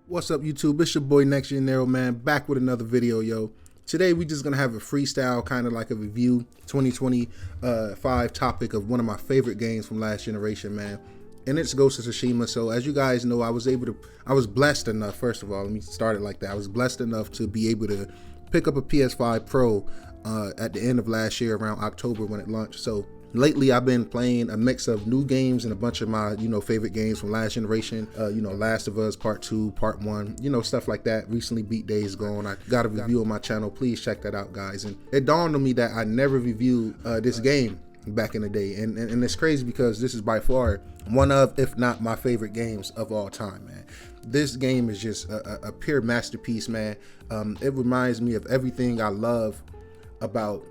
What's up, YouTube? It's your boy NextGenNero, man, back with another video, yo. Today we just gonna have a freestyle, kind of like a review 2025 topic of one of my favorite games from last generation, man. And it's Ghost of Tsushima. So as you guys know, I was blessed enough, first of all, let me start it like that. I was blessed enough to be able to pick up a PS5 Pro at the end of last year, around October when it launched. So lately I've been playing a mix of new games and a bunch of my favorite games from last generation. Last of Us Part 2, Part 1, stuff like that. Recently beat Days Gone. I got a review on my channel. Please check that out, guys. And it dawned on me that I never reviewed this game back in the day, and it's crazy because this is by far one of, if not my favorite games of all time, man. This game is just a pure masterpiece, man. It reminds me of everything I love about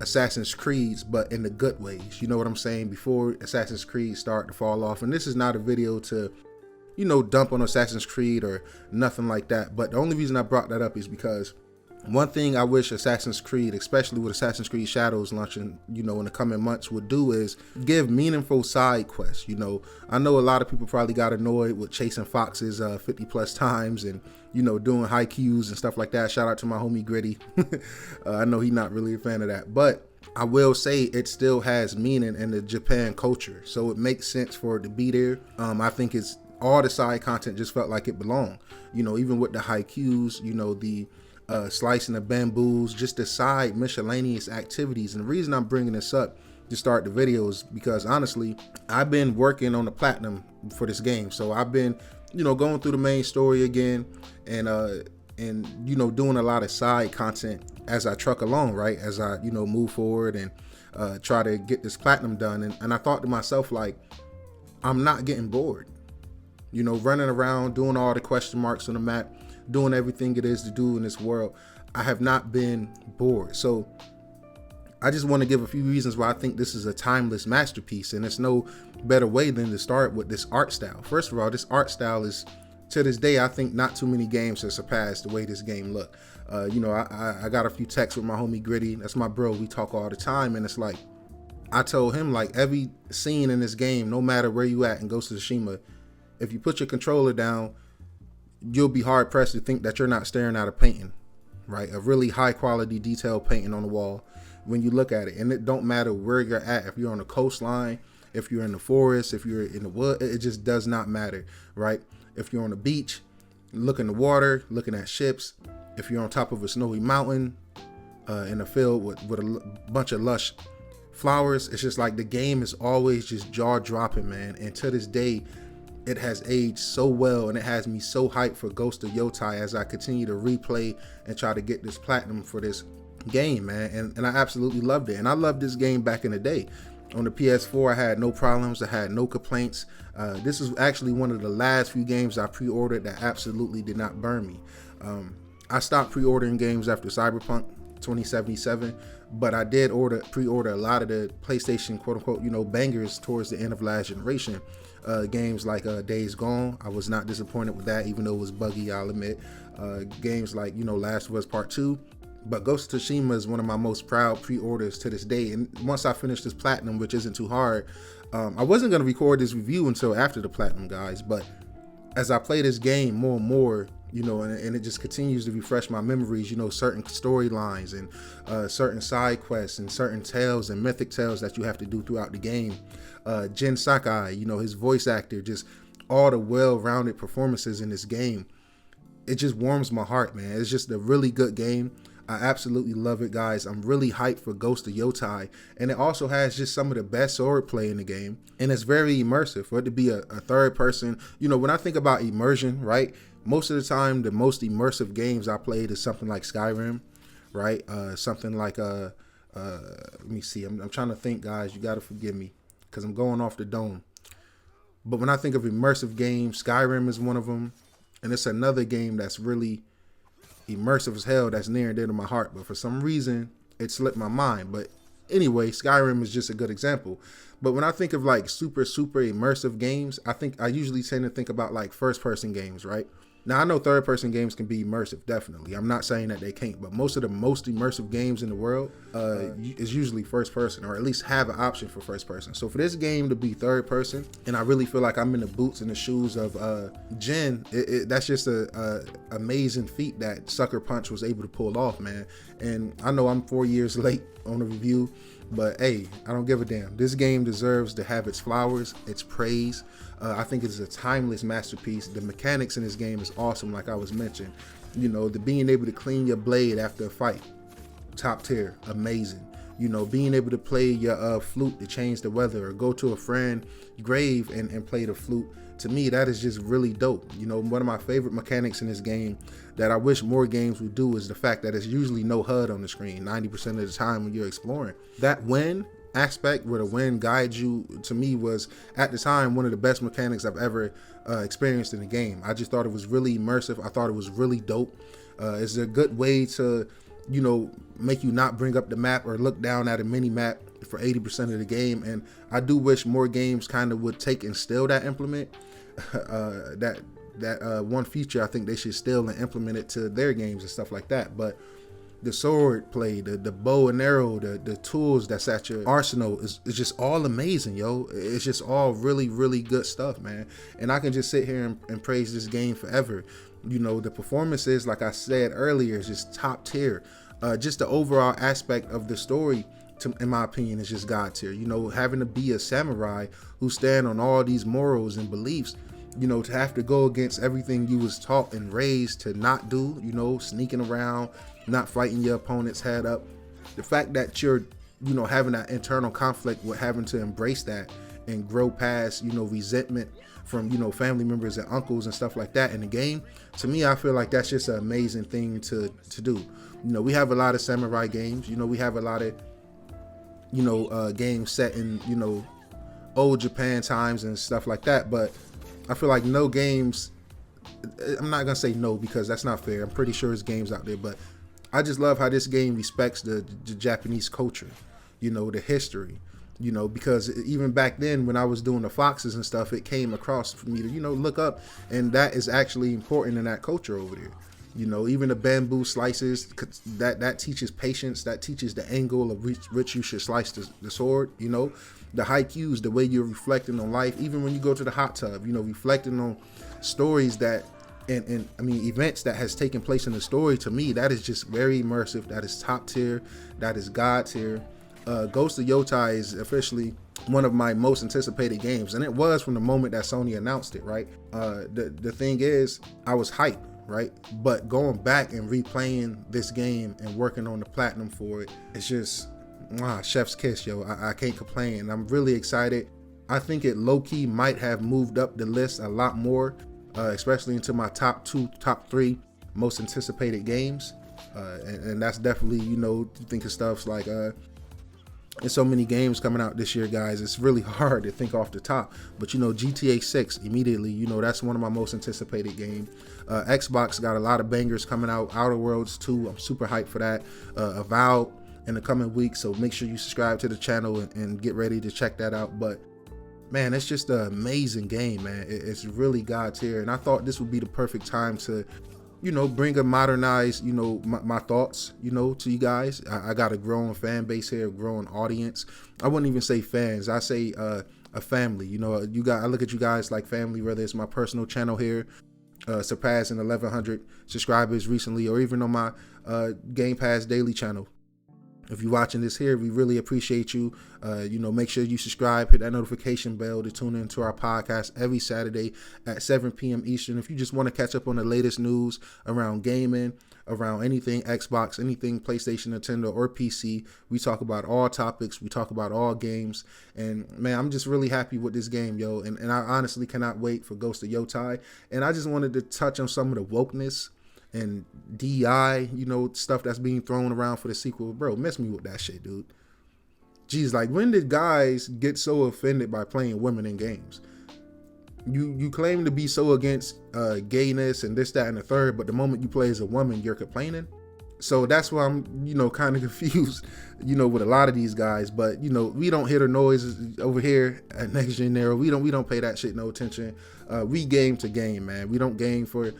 Assassin's Creed, but in the good ways, you know what I'm saying, before Assassin's Creed start to fall off. And this is not a video to dump on Assassin's Creed or nothing like that, but the only reason I brought that up is because one thing I wish Assassin's Creed, especially with Assassin's Creed Shadows launching in the coming months, would do is give meaningful side quests. I know a lot of people probably got annoyed with chasing foxes 50 plus times and doing high Qs and stuff like that. Shout out to my homie Gritty. I know he's not really a fan of that, but I will say it still has meaning in the Japan culture, so it makes sense for it to be there. I think it's all the side content just felt like it belonged, even with the high Qs, the slicing the bamboos, just the side miscellaneous activities. And the reason I'm bringing this up to start the video is because honestly I've been working on the platinum for this game, so I've been going through the main story again and doing a lot of side content as I truck along, right, as I move forward and try to get this platinum done. And I thought to myself, like, I'm not getting bored, running around doing all the question marks on the map, doing everything it is to do in this world. I have not been bored. So I just want to give a few reasons why I think this is a timeless masterpiece, and it's no better way than to start with this art style. First of all, this art style is, to this day, I think not too many games have surpassed the way this game look. I got a few texts with my homie Gritty. That's my bro. We talk all the time, and it's like, I told him, like, every scene in this game, no matter where you at in Ghost of Tsushima, if you put your controller down, you'll be hard pressed to think that you're not staring at a painting, right? A really high quality detailed painting on the wall when you look at it. And it don't matter where you're at, if you're on the coastline, if you're in the forest, if you're in the wood, it just does not matter, right? If you're on the beach, looking at the water, looking at ships, if you're on top of a snowy mountain in a field with a bunch of lush flowers, it's just like the game is always just jaw dropping, man. And to this day, it has aged so well, and it has me so hyped for Ghost of Yotai as I continue to replay and try to get this platinum for this game, man. And I absolutely loved it. And I loved this game back in the day. On the PS4, I had no problems. I had no complaints. This was actually one of the last few games I pre-ordered that absolutely did not burn me. I stopped pre-ordering games after Cyberpunk 2077, but I did pre-order a lot of the PlayStation quote-unquote bangers towards the end of last generation. Games like Days Gone, I was not disappointed with that, even though it was buggy, I'll admit. Games like Last of Us Part 2. But Ghost of Tsushima is one of my most proud pre-orders to this day. And once I finish this platinum, which isn't too hard, I wasn't going to record this review until after the platinum, guys. But as I play this game more and more, and it just continues to refresh my memories, certain storylines and certain side quests and certain tales and mythic tales that you have to do throughout the game. Jin Sakai, his voice actor, just all the well-rounded performances in this game. It just warms my heart, man. It's just a really good game. I absolutely love it, guys. I'm really hyped for Ghost of Yotai, and it also has just some of the best swordplay in the game, and it's very immersive. For it to be a third person, when I think about immersion, right, most of the time the most immersive games I played is something like Skyrim, right, something like let me see, I'm trying to think, guys. You got to forgive me because I'm going off the dome. But when I think of immersive games, Skyrim is one of them, and it's another game that's really immersive as hell, that's near and dear to my heart, but for some reason it slipped my mind. But anyway, Skyrim is just a good example. But when I think of like super immersive games, I usually tend to think about like first person games, right? Now, I know third-person games can be immersive, definitely. I'm not saying that they can't, but most of the most immersive games in the world is usually first-person, or at least have an option for first-person. So for this game to be third-person, and I really feel like I'm in the boots and the shoes of Jen, that's just a amazing feat that Sucker Punch was able to pull off, man. And I know I'm 4 years late on the review, but hey, I don't give a damn. This game deserves to have its flowers, its praise. I think it's a timeless masterpiece. The mechanics in this game is awesome, like I was mentioning. You know, the being able to clean your blade after a fight, top tier, amazing. You know, being able to play your flute to change the weather, or go to a friend's grave and play the flute. To me, that is just really dope. You know, one of my favorite mechanics in this game that I wish more games would do is the fact that it's usually no HUD on the screen 90% of the time when you're exploring. That wind aspect, where the wind guides you, to me was at the time one of the best mechanics I've ever experienced in the game. I just thought it was really immersive. I thought it was really dope. It's a good way to, you know, make you not bring up the map or look down at a mini map for 80% of the game. And I do wish more games kind of would take and still that implement that one feature. I think they should still implement it to their games and stuff like that. But the sword play, the bow and arrow, the tools that's at your arsenal is just all amazing, yo. It's just all really, really good stuff, man. And I can just sit here and praise this game forever. You know, the performances, like I said earlier, is just top tier. Just the overall aspect of the story, in my opinion, is just God tier. You know, having to be a samurai who stand on all these morals and beliefs, you know, to have to go against everything you was taught and raised to not do, you know, sneaking around, not fighting your opponent's head up. The fact that you're, you know, having that internal conflict with having to embrace that and grow past, you know, resentment from, you know, family members and uncles and stuff like that in the game. To me, I feel like that's just an amazing thing to do. You know, we have a lot of samurai games. You know, we have a lot of, you know, games set in, you know, old Japan times and stuff like that. But I feel like no games, I'm not gonna say no because that's not fair. I'm pretty sure there's games out there, but I just love how this game respects the Japanese culture, you know, the history, you know, because even back then when I was doing the foxes and stuff, it came across for me to, you know, look up, and that is actually important in that culture over there. You know, even the bamboo slices, that teaches patience, that teaches the angle of which you should slice the sword, you know, the haikus, the way you're reflecting on life, even when you go to the hot tub, you know, reflecting on stories that, and I mean, events that has taken place in the story. To me, that is just very immersive. That is top tier. That is God tier. Ghost of Yotai is officially one of my most anticipated games, and it was from the moment that Sony announced it, right? The thing is, I was hyped, right? But going back and replaying this game and working on the platinum for it, it's just chef's kiss, yo. I can't complain. I'm really excited. I think it low-key might have moved up the list a lot more, especially into my top 3 most anticipated games. And that's definitely, you know, think of stuff like there's so many games coming out this year, guys. It's really hard to think off the top. But, you know, GTA 6 immediately, you know, that's one of my most anticipated games. Xbox got a lot of bangers coming out. Outer Worlds 2, I'm super hyped for that. Avowed in the coming weeks, so make sure you subscribe to the channel and get ready to check that out. But man, it's just an amazing game, man. It's really God tier, and I thought this would be the perfect time to, you know, bring a modernized, you know, my thoughts, you know, to you guys. I got a growing fan base here, a growing audience. I wouldn't even say fans. I say a family. You know, I look at you guys like family, whether it's my personal channel here, surpassing 1,100 subscribers recently, or even on my Game Pass Daily channel. If you're watching this here, we really appreciate you. You know, make sure you subscribe, hit that notification bell to tune into our podcast every Saturday at 7 p.m. Eastern. If you just want to catch up on the latest news around gaming, around anything Xbox, anything PlayStation, Nintendo, or PC, we talk about all topics. We talk about all games. And man, I'm just really happy with this game, yo. And I honestly cannot wait for Ghost of Yotai. And I just wanted to touch on some of the wokeness and DI, you know, stuff that's being thrown around for the sequel. Bro, mess me with that shit, dude. Jeez, like, when did guys get so offended by playing women in games? You claim to be so against gayness and this, that, and the third, but the moment you play as a woman, you're complaining. So that's why I'm, you know, kind of confused, you know, with a lot of these guys. But, you know, we don't hear the noise over here at NextGenNero. We don't pay that shit no attention. We game to game, man. We don't game for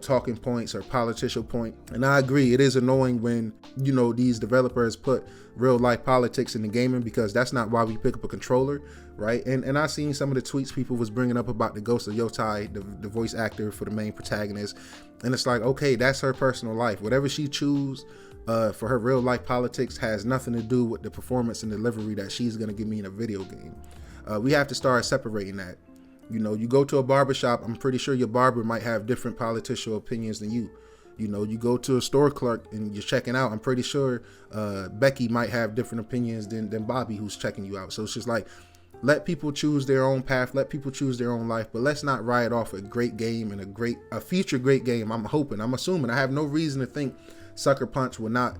talking points or political point. And I agree, it is annoying when, you know, these developers put real life politics in the gaming, because that's not why we pick up a controller, right? And I seen some of the tweets people was bringing up about the Ghost of Yotai, the voice actor for the main protagonist. And it's like, okay, that's her personal life. Whatever she choose for her real life politics has nothing to do with the performance and delivery that she's gonna give me in a video game. We have to start separating that. You know, you go to a barbershop, I'm pretty sure your barber might have different political opinions than you. You know, you go to a store clerk and you're checking out, I'm pretty sure Becky might have different opinions than Bobby who's checking you out. So it's just like, let people choose their own path, let people choose their own life, but let's not write off a great game and a future great game. I'm assuming, I have no reason to think Sucker Punch will not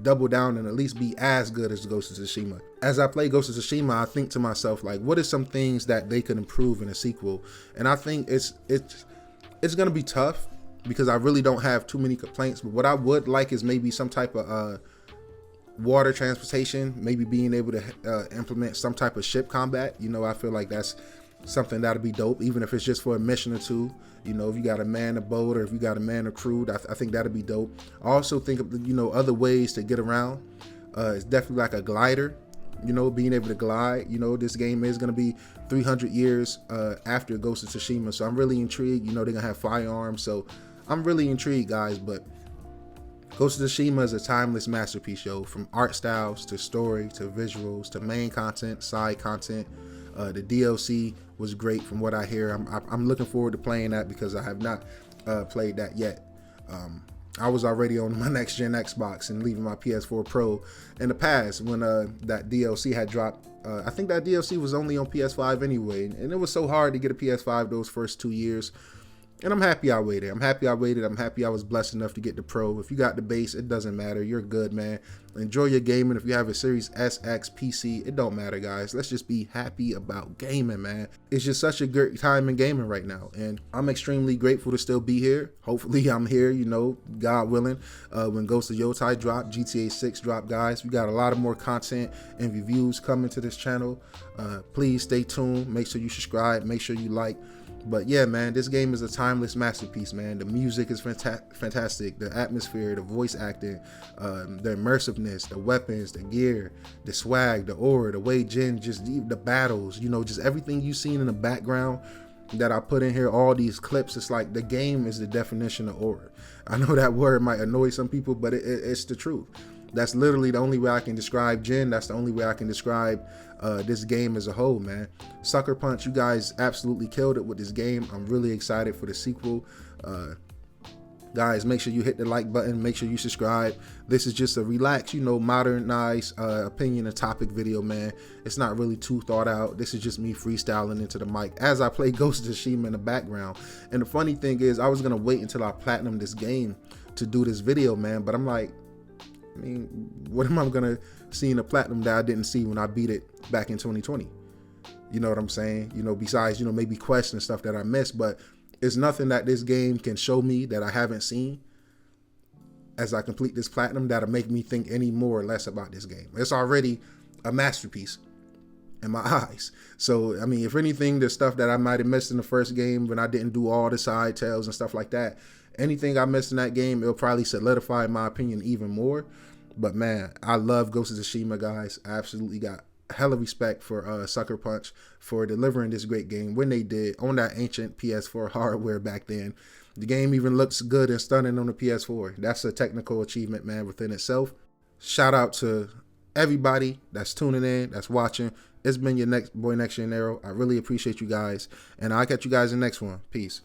double down and at least be as good as Ghost of Tsushima. As I play Ghost of Tsushima, I think to myself, like, what are some things that they could improve in a sequel? And I think it's gonna be tough, because I really don't have too many complaints, but what I would like is maybe some type of water transportation, maybe being able to implement some type of ship combat. You know, I feel like that's something that'll be dope, even if it's just for a mission or two. You know, if you got to man a boat or if you got to man a crew, I think that'll be dope. I also think of, you know, other ways to get around. It's definitely like a glider, you know, being able to glide. You know, this game is going to be 300 years after Ghost of Tsushima, so I'm really intrigued. You know, they're going to have firearms, so I'm really intrigued, guys. But Ghost of Tsushima is a timeless masterpiece, yo. From art styles to story to visuals to main content, side content. The DLC was great from what I hear. I'm looking forward to playing that, because I have not played that yet. I was already on my next gen Xbox and leaving my PS4 Pro in the past when that DLC had dropped. I think that DLC was only on PS5 anyway, and it was so hard to get a PS5 those first 2 years. And I'm happy I waited. I'm happy I was blessed enough to get the Pro. If you got the base, it doesn't matter. You're good, man. Enjoy your gaming. If you have a Series SX PC, it don't matter, guys. Let's just be happy about gaming, man. It's just such a great time in gaming right now. And I'm extremely grateful to still be here. Hopefully I'm here, you know, God willing, when Ghost of Yotai drop, GTA 6 drop, guys. We got a lot of more content and reviews coming to this channel. Please stay tuned. Make sure you subscribe. Make sure you like. But yeah, man, this game is a timeless masterpiece, man. The music is fantastic. The atmosphere, the voice acting, the immersiveness, the weapons, the gear, the swag, the aura, the way Jin just, the battles, you know, just everything you've seen in the background that I put in here, all these clips. It's like the game is the definition of aura. I know that word might annoy some people, but it's the truth. That's literally the only way I can describe Jin. That's the only way I can describe this game as a whole, man. Sucker Punch, you guys absolutely killed it with this game. I'm really excited for the sequel. Guys, make sure you hit the like button. Make sure you subscribe. This is just a relaxed, you know, modernized opinion and topic video, man. It's not really too thought out. This is just me freestyling into the mic as I play Ghost of Tsushima in the background. And the funny thing is, I was gonna wait until I platinum this game to do this video, man. But I'm like, I mean, what am I gonna see in the platinum that I didn't see when I beat it back in 2020? You know what I'm saying? You know, besides, you know, maybe quests and stuff that I missed, but it's nothing that this game can show me that I haven't seen as I complete this platinum that'll make me think any more or less about this game. It's already a masterpiece in my eyes. So, I mean, if anything, the stuff that I might have missed in the first game when I didn't do all the side tales and stuff like that, anything I missed in that game, it'll probably solidify my opinion even more. But man, I love Ghost of Tsushima, guys. I absolutely got hella respect for Sucker Punch for delivering this great game when they did on that ancient PS4 hardware back then. The game even looks good and stunning on the PS4. That's a technical achievement, man, within itself. Shout out to everybody that's tuning in, that's watching. It's been your boy NextGenNero. I really appreciate you guys, and I'll catch you guys in the next one. Peace.